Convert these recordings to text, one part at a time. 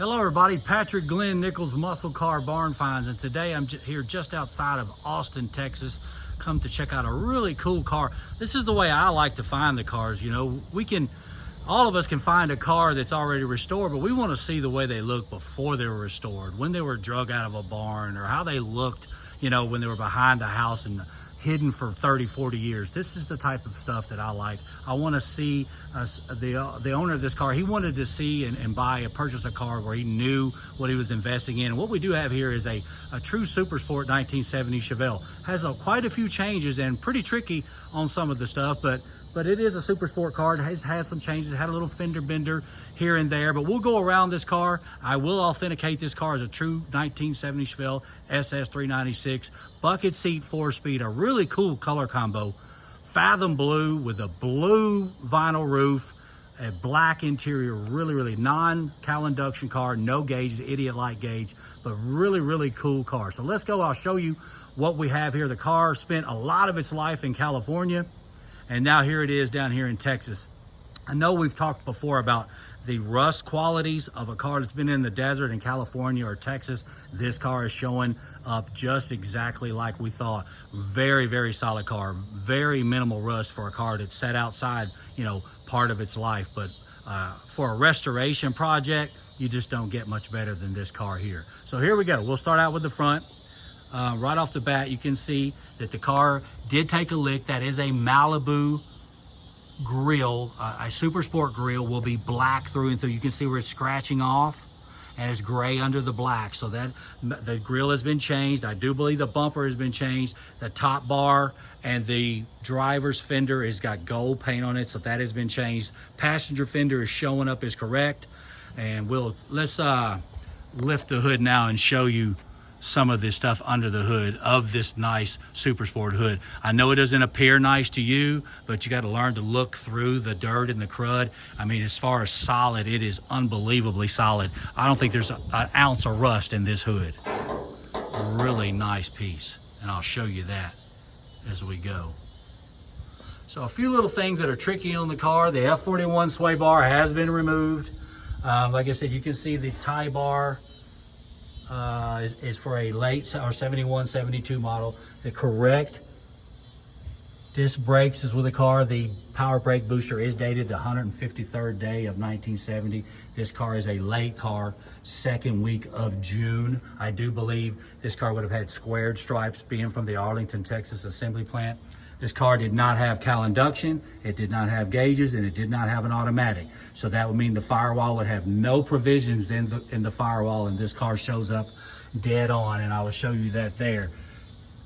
Hello everybody, Patrick Glenn Nichols Muscle Car Barn Finds, and today I'm here just outside of Austin, Texas. Come to check out a really cool car. This is the way I like to find the cars. You know, all of us can find a car that's already restored, but we want to see the way they look before they were restored, when they were drug out of a barn, or how they looked, you know, when they were behind the house and hidden for 30, 40 years. This is the type of stuff that I like. I want to see the owner of this car. He wanted to see and purchase a car where he knew what he was investing in. And what we do have here is a true super sport 1970 Chevelle. Has quite a few changes and pretty tricky on some of the stuff, but it is a super sport car. It has some changes. It had a little fender bender here and there, but we'll go around this car. I will authenticate this car as a true 1970 Chevelle SS396 bucket seat 4-speed, a really cool color combo. Fathom blue with a blue vinyl roof, a black interior, really non-cal induction car, no gauges, idiot light gauge, but really cool car. So let's go. I'll show you what we have here. The car spent a lot of its life in California, and now here it is down here in Texas. I know we've talked before about the rust qualities of a car that's been in the desert in California or Texas. This car is showing up just exactly like we thought. Very solid car, very minimal rust for a car that's sat outside, you know, part of its life. But for a restoration project, you just don't get much better than this car here. So here we go. We'll start out with the front. Right off the bat, you can see that the car did take a lick. That is a Malibu grill. A super sport grill will be black through and through. You can see where it's scratching off and it's gray under the black. So that the grill has been changed. I do believe the bumper has been changed. The top bar and the driver's fender has got gold paint on it, so that has been changed. Passenger fender is showing up as correct. And let's lift the hood now and show you some of this stuff under the hood of this nice super sport hood. I know it doesn't appear nice to you, but you got to learn to look through the dirt and the crud. I mean, as far as solid, it is unbelievably solid. I don't think there's an ounce of rust in this hood. Really nice piece, and I'll show you that as we go. So a few little things that are tricky on the car. The F41 sway bar has been removed. Like I said, you can see the tie bar is for a late or 71, 72 model. The correct disc brakes is with the car. The power brake booster is dated the 153rd day of 1970. This car is a late car, second week of June. I do believe this car would have had squared stripes, being from the Arlington, Texas assembly plant. This car did not have cal induction, it did not have gauges, and it did not have an automatic. So that would mean the firewall would have no provisions in the firewall, and this car shows up dead on, and I will show you that there.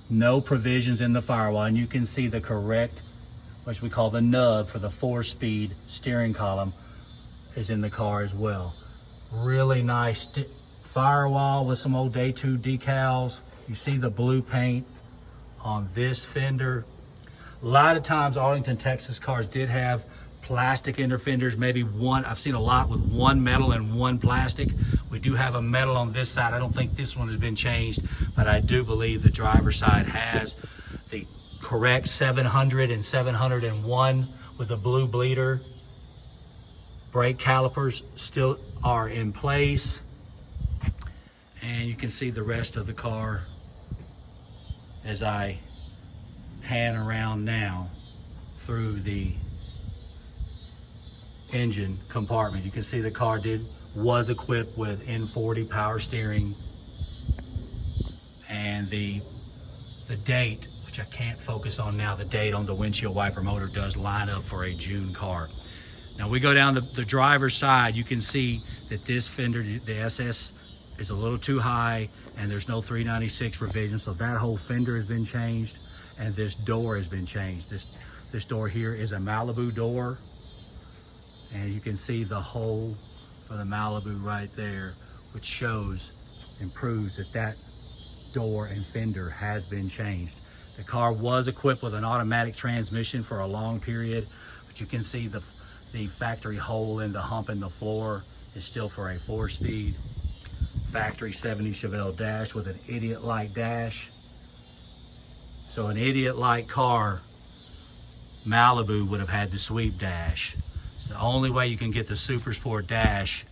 No provisions in the firewall, and you can see the correct, which we call the nub for the 4-speed steering column, is in the car as well. Really nice firewall with some old Day 2 decals. You see the blue paint on this fender. A lot of times Arlington, Texas cars did have plastic inner fenders, maybe one. I've seen a lot with one metal and one plastic. We do have a metal on this side. I don't think this one has been changed, but I do believe the driver's side has the correct 700 and 701 with the blue bleeder. Brake calipers still are in place. And you can see the rest of the car as I pan around now through the engine compartment. You can see the car was equipped with N40 power steering, and the date, which I can't focus on now, the date on the windshield wiper motor does line up for a June car. Now we go down the driver's side. You can see that this fender, the SS, is a little too high, and there's no 396 revision, so that whole fender has been changed. And this door has been changed. This door here is a Malibu door, and you can see the hole for the Malibu right there, which shows and proves that door and fender has been changed. The car was equipped with an automatic transmission for a long period, but you can see the factory hole in the hump in the floor is still for a 4-speed factory 70 Chevelle dash with an idiot light dash. So an idiot light car, Malibu would have had the sweep dash. It's the only way you can get the Super Sport dash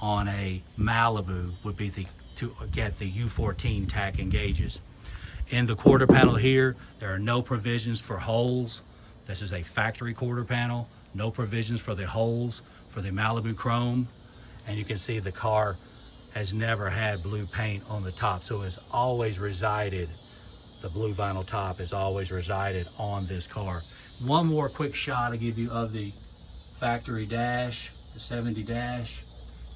on a Malibu would be to get the U14 tack and gauges. In the quarter panel here, there are no provisions for holes. This is a factory quarter panel. No provisions for the holes for the Malibu Chrome. And you can see the car has never had blue paint on the top. So it's always resided, the blue vinyl top has always resided on this car. One more quick shot I give you of the factory dash, the 70 dash,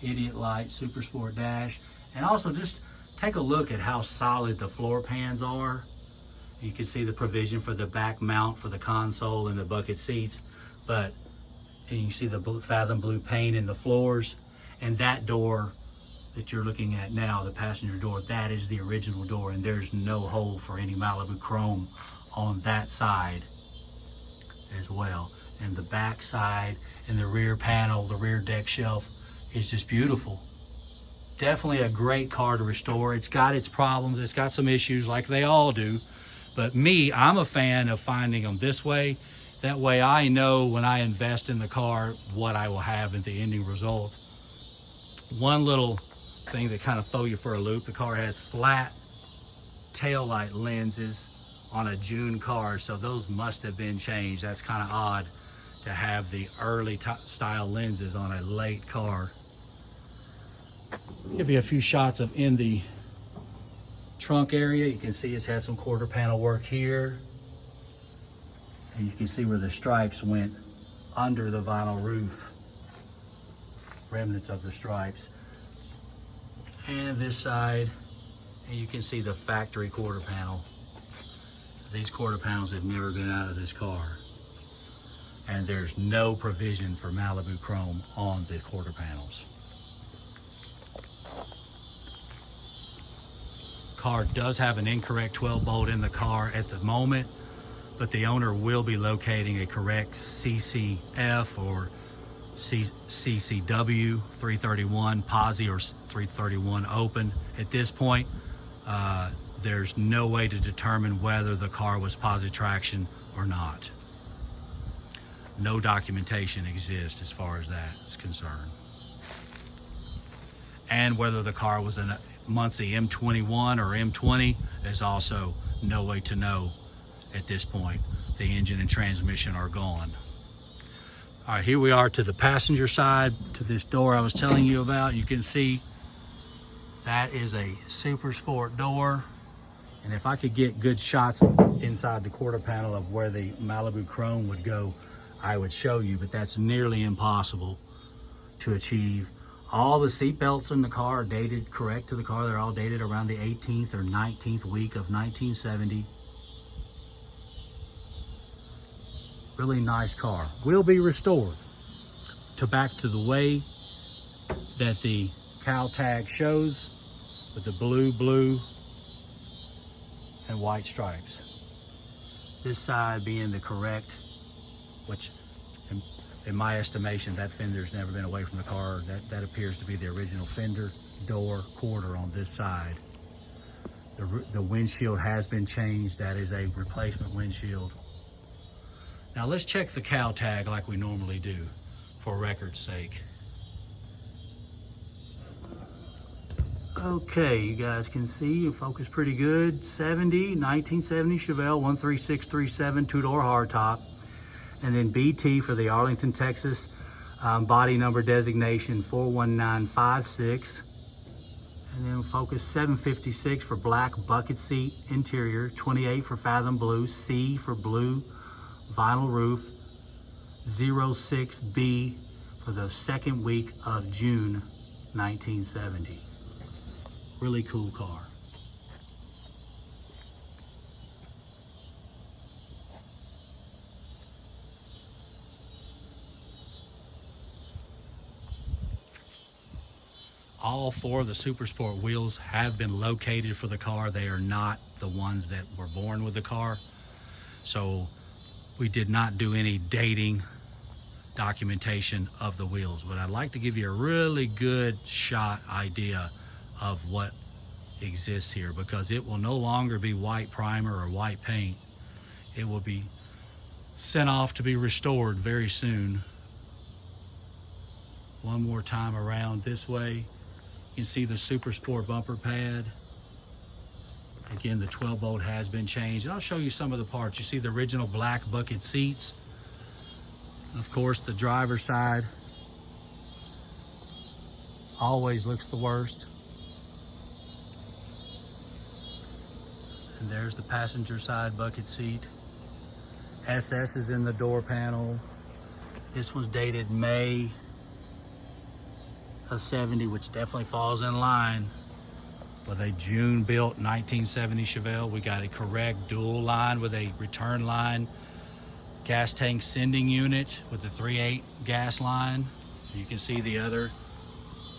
Idiot Light Super Sport dash. And also just take a look at how solid the floor pans are. You can see the provision for the back mount for the console and the bucket seats, and you see the Fathom blue paint in the floors. And that door that you're looking at now, the passenger door, that is the original door, and there's no hole for any Malibu Chrome on that side as well. And the back side and the rear panel, the rear deck shelf is just beautiful. Definitely a great car to restore. It's got its problems, it's got some issues like they all do, but I'm a fan of finding them this way. That way I know when I invest in the car what I will have in the ending result. One little thing that kind of throw you for a loop, the car has flat taillight lenses on a June car, so those must have been changed. That's kind of odd to have the early style lenses on a late car. Give you a few shots of in the trunk area. You can see it's had some quarter panel work here, and you can see where the stripes went under the vinyl roof, remnants of the stripes. And this side, and you can see the factory quarter panel. These quarter panels have never been out of this car, and there's no provision for Malibu Chrome on the quarter panels. Car does have an incorrect 12 bolt in the car at the moment, but the owner will be locating a correct CCF or CCW 331 posi or 331 open. At this point, there's no way to determine whether the car was posi traction or not. No documentation exists as far as that is concerned. And whether the car was a Muncie M21 or M20, there's also no way to know at this point. The engine and transmission are gone. All right, here we are to the passenger side, to this door I was telling you about. You can see that is a Super Sport door. And if I could get good shots inside the quarter panel of where the Malibu Chrome would go, I would show you, but that's nearly impossible to achieve. All the seat belts in the car are dated correct to the car. They're all dated around the 18th or 19th week of 1970. Really nice car. Will be restored to back to the way that the cow tag shows, with the blue and white stripes. This side being the correct, which in my estimation, that fender's never been away from the car. That appears to be the original fender door quarter on this side. The windshield has been changed. That is a replacement windshield. Now let's check the cow tag like we normally do for record's sake. Okay, you guys can see, focus pretty good. 1970 Chevelle 13637 two-door hardtop. And then BT for the Arlington, Texas, body number designation 41956. And then focus 756 for black bucket seat interior, 28 for Fathom blue, C for blue vinyl roof, 06B for the second week of June 1970. Really cool car. All four of the Super Sport wheels have been located for the car. They are not the ones that were born with the car. So we did not do any dating documentation of the wheels, but I'd like to give you a really good shot idea of what exists here, because it will no longer be white primer or white paint. It will be sent off to be restored very soon. One more time around this way. You can see the Super Sport bumper pad. Again, the 12 bolt has been changed. And I'll show you some of the parts. You see the original black bucket seats. Of course, the driver's side always looks the worst. And there's the passenger side bucket seat. SS is in the door panel. This one's dated May of 70, which definitely falls in line with a June built 1970 Chevelle. We got a correct dual line with a return line, gas tank sending unit with the 3.8 gas line. So you can see the other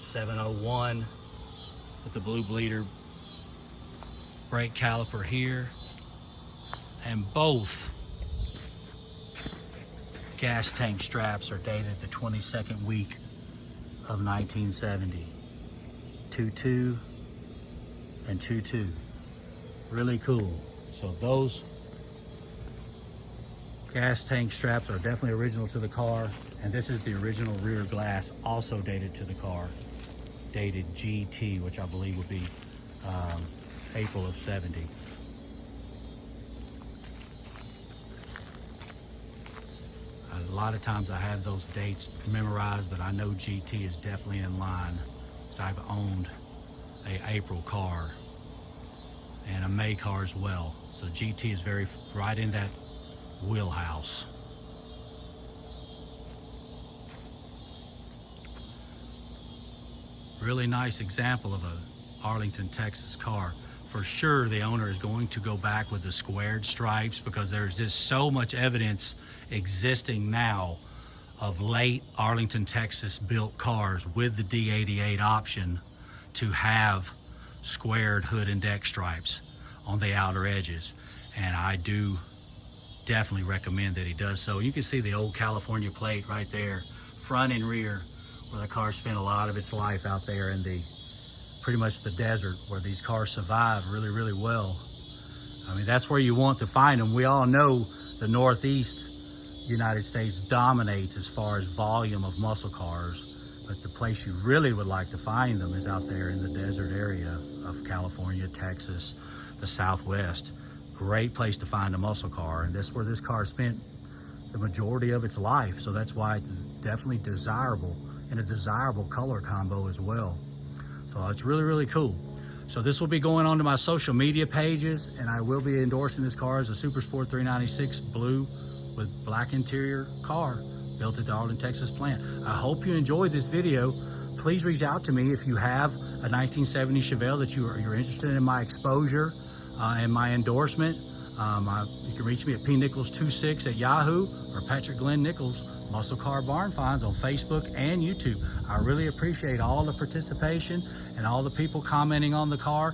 701 with the blue bleeder brake caliper here. And both gas tank straps are dated the 22nd week of 1970. 2.2 and 2.2. Really cool. So those gas tank straps are definitely original to the car. And this is the original rear glass, also dated to the car. Dated GT, which I believe would be April of 70. A lot of times I have those dates memorized, but I know GT is definitely in line. So I've owned a April car and a May car as well. So GT is very right in that wheelhouse. Really nice example of a Arlington, Texas car. For sure, the owner is going to go back with the squared stripes because there's just so much evidence existing now of late Arlington, Texas built cars with the D88 option to have squared hood and deck stripes on the outer edges. And I do definitely recommend that he does so. You can see the old California plate right there, front and rear, where the car spent a lot of its life out there in the pretty much the desert, where these cars survive really, really well. I mean, that's where you want to find them. We all know the Northeast United States dominates as far as volume of muscle cars, but the place you really would like to find them is out there in the desert area of California, Texas, the Southwest. Great place to find a muscle car, and that's where this car spent the majority of its life. So that's why it's definitely desirable, and a desirable color combo as well. So it's really, really cool. So this will be going on to my social media pages, and I will be endorsing this car as a Super Sport 396 blue with black interior car built at the Arlington, Texas plant. I hope you enjoyed this video. Please reach out to me if you have a 1970 Chevelle that you're interested in my exposure and my endorsement. You can reach me at pnichols26 at Yahoo, or Patrick Glenn Nichols Muscle Car Barn Finds on Facebook and YouTube. I really appreciate all the participation and all the people commenting on the car,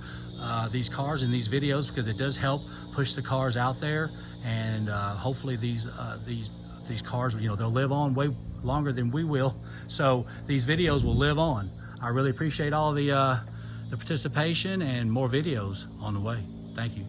these cars and these videos, because it does help push the cars out there. And hopefully these cars, you know, they'll live on way longer than we will. So these videos will live on. I really appreciate all the participation, and more videos on the way. Thank you.